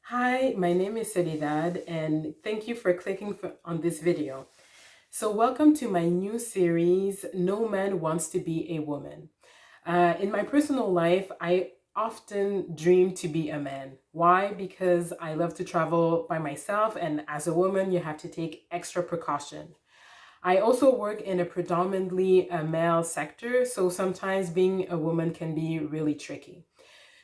Hi, my name is Soledad, and thank you for clicking on this video. So welcome to my new series, No Man Wants to Be a Woman. In my personal life, I often dream to be a man. Why? Because I love to travel by myself, and as a woman, you have to take extra precaution. I also work in a predominantly male sector, so sometimes being a woman can be really tricky.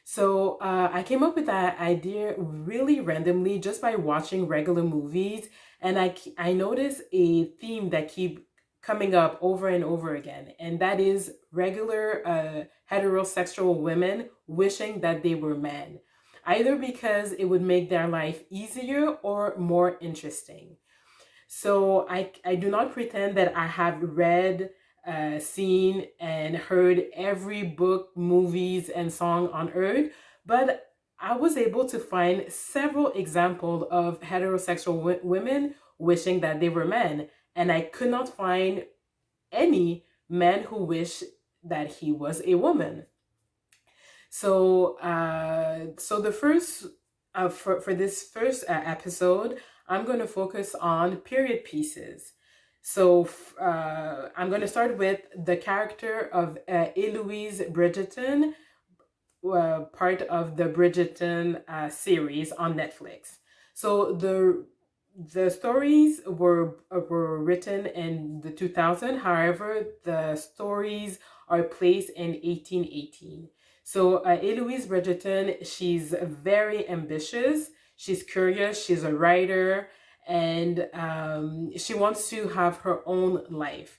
So I came up with that idea really randomly just by watching regular movies, and I noticed a theme that keep coming up over and over again, and that is regular heterosexual women wishing that they were men, either because it would make their life easier or more interesting. So I do not pretend that I have read, seen, and heard every book, movies, and song on earth, but I was able to find several examples of heterosexual women wishing that they were men, and I could not find any man who wished that he was a woman. So the first for this first episode, I'm going to focus on period pieces. I'm going to start with the character of Eloise Bridgerton, part of the Bridgerton series on Netflix. So the stories were written in the 2000. However, the stories are placed in 1818. So Eloise Bridgerton, she's very ambitious. She's curious. She's a writer, and she wants to have her own life.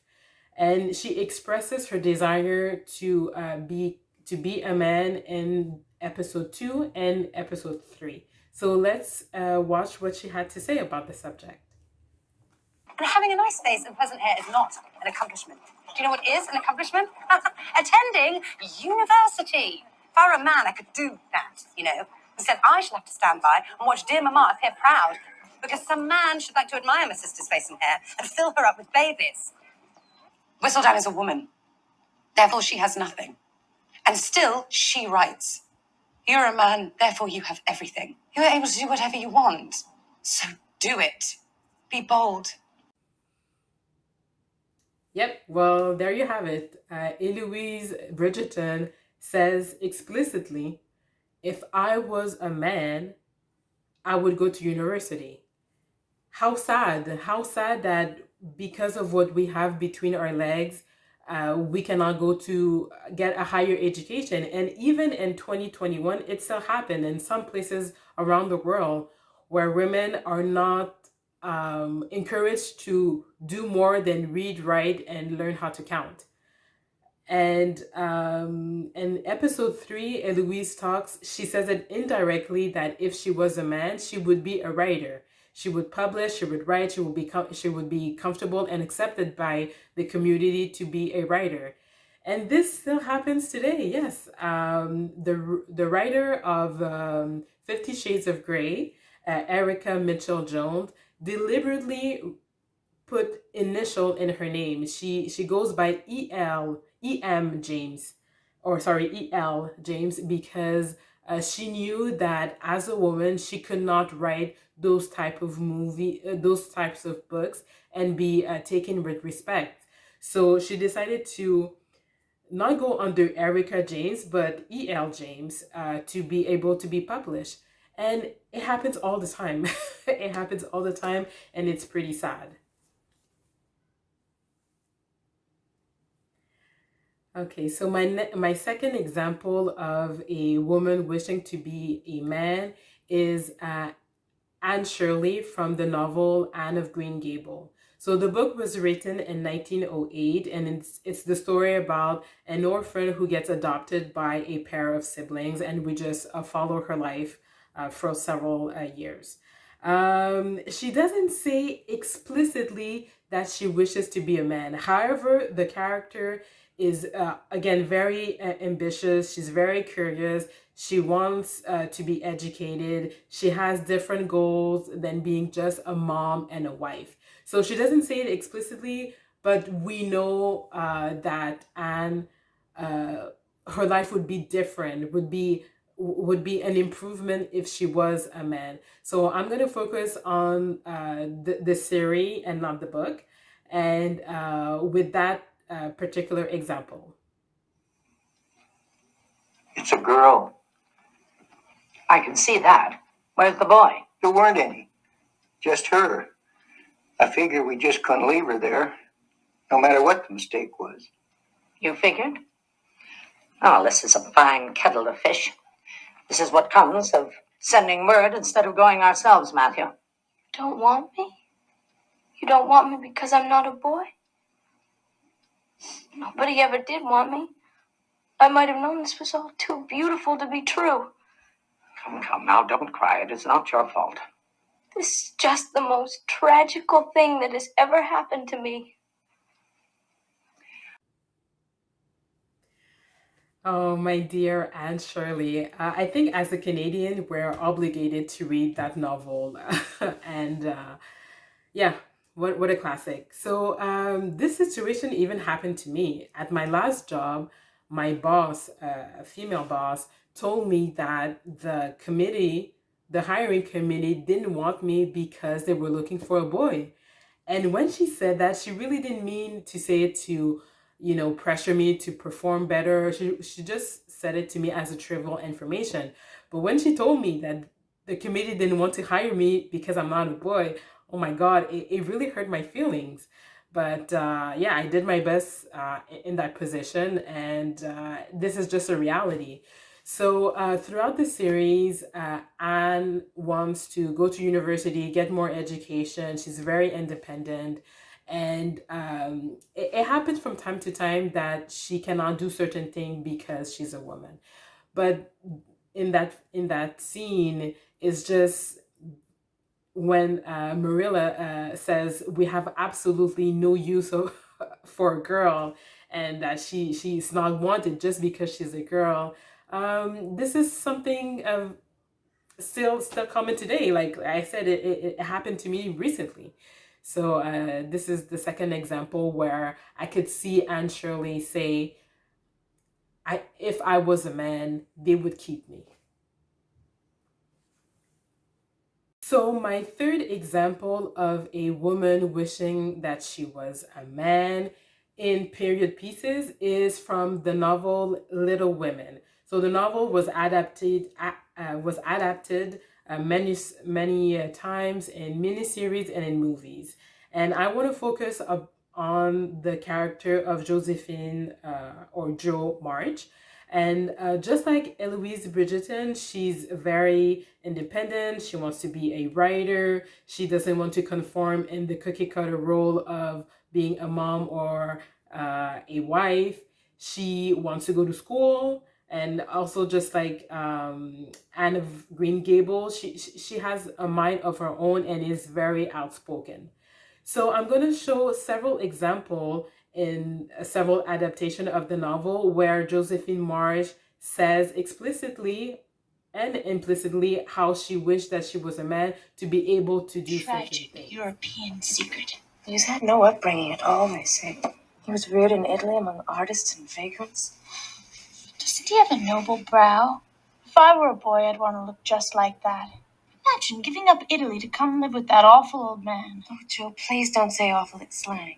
And she expresses her desire to be a man in episode 2 and episode 3. So let's watch what she had to say about the subject. And having a nice face and pleasant hair is not an accomplishment. Do you know what is an accomplishment? Attending university. If I were a man, I could do that, Instead, I should have to stand by and watch dear Mama appear proud because some man should like to admire my sister's face and hair and fill her up with babies. Whistledown is a woman. Therefore, she has nothing. And still, she writes. You're a man, therefore you have everything. You're able to do whatever you want. So do it. Be bold. Yep, well, there you have it. Eloise Bridgerton says explicitly, if I was a man, I would go to university. How sad. How sad that because of what we have between our legs, we cannot go to get a higher education. And even in 2021, it still happened in some places around the world where women are not encouraged to do more than read, write, and learn how to count. And in episode 3, Eloise talks, she says it indirectly that if she was a man, she would be a writer. She would publish, she would write, she would be comfortable and accepted by the community to be a writer. And this still happens today, yes. The writer of 50 Shades of Grey, Erica Mitchell Jones, deliberately put initial in her name. She goes by EM James, or sorry, EL James, because she knew that as a woman she could not write those types of books and be taken with respect. So she decided to not go under Erica James, but EL James, to be able to be published. And it happens all the time. It happens all the time, and it's pretty sad. Okay, so my second example of a woman wishing to be a man is Anne Shirley from the novel Anne of Green Gable. So the book was written in 1908, and it's the story about an orphan who gets adopted by a pair of siblings, and we just follow her life for several years. She doesn't say explicitly that she wishes to be a man. However, the character is again very ambitious. She's very curious. She wants to be educated. She has different goals than being just a mom and a wife. So she doesn't say it explicitly, but we know that Anne, her life would be different, would be an improvement if she was a man. So I'm going to focus on the series and not the book, and with that particular example. It's a girl. I can see that. Where's the boy? There weren't any. Just her. I figured we just couldn't leave her there, no matter what the mistake was. You figured? Oh, this is a fine kettle of fish. This is what comes of sending word instead of going ourselves, Matthew. Don't want me? You don't want me because I'm not a boy? Nobody ever did want me. I might have known this was all too beautiful to be true. Come, now, don't cry. It is not your fault. This is just the most tragical thing that has ever happened to me. Oh, my dear Anne Shirley. I think as a Canadian, we're obligated to read that novel. And yeah, what a classic. So this situation even happened to me. At my last job, my boss, a female boss, told me that the hiring committee didn't want me because they were looking for a boy. And when she said that, she really didn't mean to say it to, pressure me to perform better. She just said it to me as a trivial information. But when she told me that the committee didn't want to hire me because I'm not a boy, oh my God, it really hurt my feelings. But yeah, I did my best in that position, and this is just a reality. So throughout the series, Anne wants to go to university, get more education. She's very independent. And it happens from time to time that she cannot do certain things because she's a woman. But in that scene is just when Marilla says we have absolutely no use for a girl, and that she's not wanted just because she's a girl. This is something of still common today. Like I said, it happened to me recently. So this is the second example where I could see Anne Shirley say, if I was a man, they would keep me. So my third example of a woman wishing that she was a man in period pieces is from the novel Little Women. So the novel was adapted many times in miniseries and in movies. And I want to focus on the character of Josephine or Jo March. And just like Eloise Bridgerton, she's very independent. She wants to be a writer. She doesn't want to conform in the cookie cutter role of being a mom or a wife. She wants to go to school. And also, just like Anne of Green Gables, she has a mind of her own and is very outspoken. So I'm going to show several examples in several adaptations of the novel where Josephine March says explicitly and implicitly how she wished that she was a man to be able to do certain Tragic things. European secret. He's had no upbringing at all, they say. He was reared in Italy among artists and vagrants. Doesn't he have a noble brow? If I were a boy, I'd want to look just like that. Imagine giving up Italy to come live with that awful old man. Oh, Joe, please don't say awful. It's slang.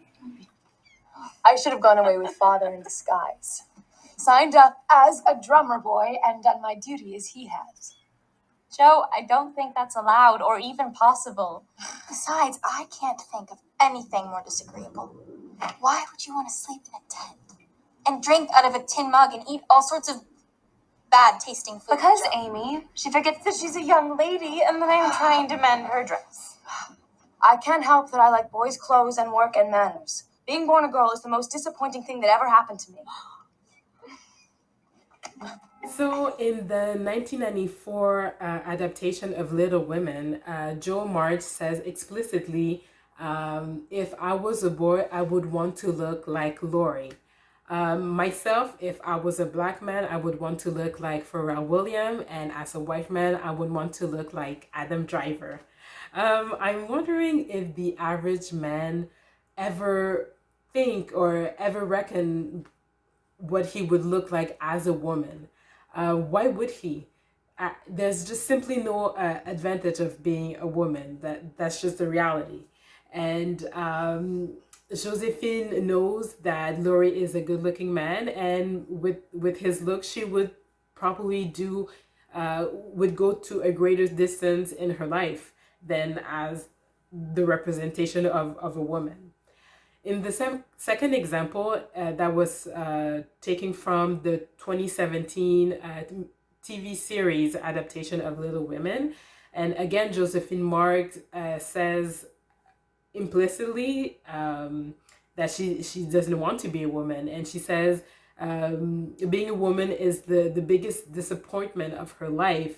I should have gone away with father in disguise. Signed up as a drummer boy and done my duty as he has. Joe, I don't think that's allowed or even possible. Besides, I can't think of anything more disagreeable. Why would you want to sleep in a tent and drink out of a tin mug and eat all sorts of bad tasting food? Because, Amy, she forgets that she's a young lady and that I'm trying to mend her dress. I can't help that I like boys' clothes and work and manners. Being born a girl is the most disappointing thing that ever happened to me. So in the 1994 adaptation of Little Women, Jo March says explicitly, if I was a boy, I would want to look like Laurie. Myself, if I was a black man, I would want to look like Pharrell Williams, and as a white man, I would want to look like Adam Driver. I'm wondering if the average man ever think or ever reckon what he would look like as a woman. Why would he? there's just simply no advantage of being a woman. That's just the reality. And Josephine knows that Laurie is a good-looking man, and with his look, she would probably would go to a greater distance in her life than as the representation of a woman. In the second example, that was taken from the 2017 TV series adaptation of Little Women. And again, Josephine Marks says implicitly that she doesn't want to be a woman. And she says being a woman is the biggest disappointment of her life.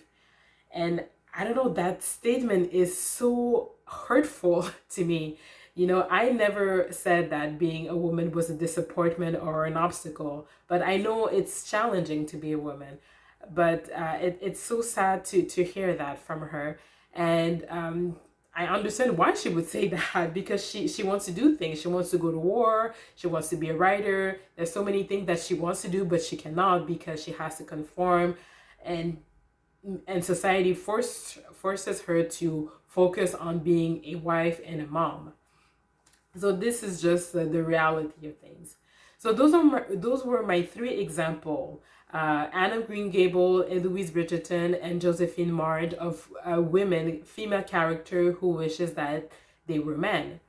And I don't know, that statement is so hurtful to me. You know, I never said that being a woman was a disappointment or an obstacle, but I know it's challenging to be a woman. But it's so sad to hear that from her. And I understand why she would say that, because she wants to do things. She wants to go to war. She wants to be a writer. There's so many things that she wants to do, but she cannot because she has to conform. And society forces her to focus on being a wife and a mom. So this is just the reality of things. So those were my three examples: Anne of Green Gable, Eloise Bridgerton, and Josephine March, of women, female character who wishes that they were men.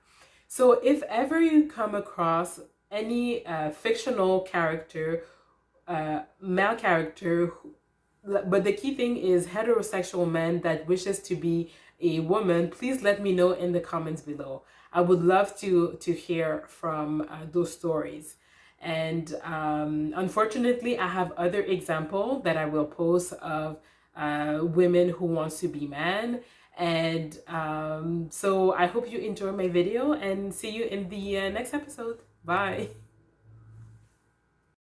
So if ever you come across any fictional character, male character, but the key thing is heterosexual man that wishes to be a woman, please let me know in the comments below. I would love to hear from those stories. And unfortunately, I have other examples that I will post of women who wants to be men. And so I hope you enjoy my video, and see you in the next episode. Bye.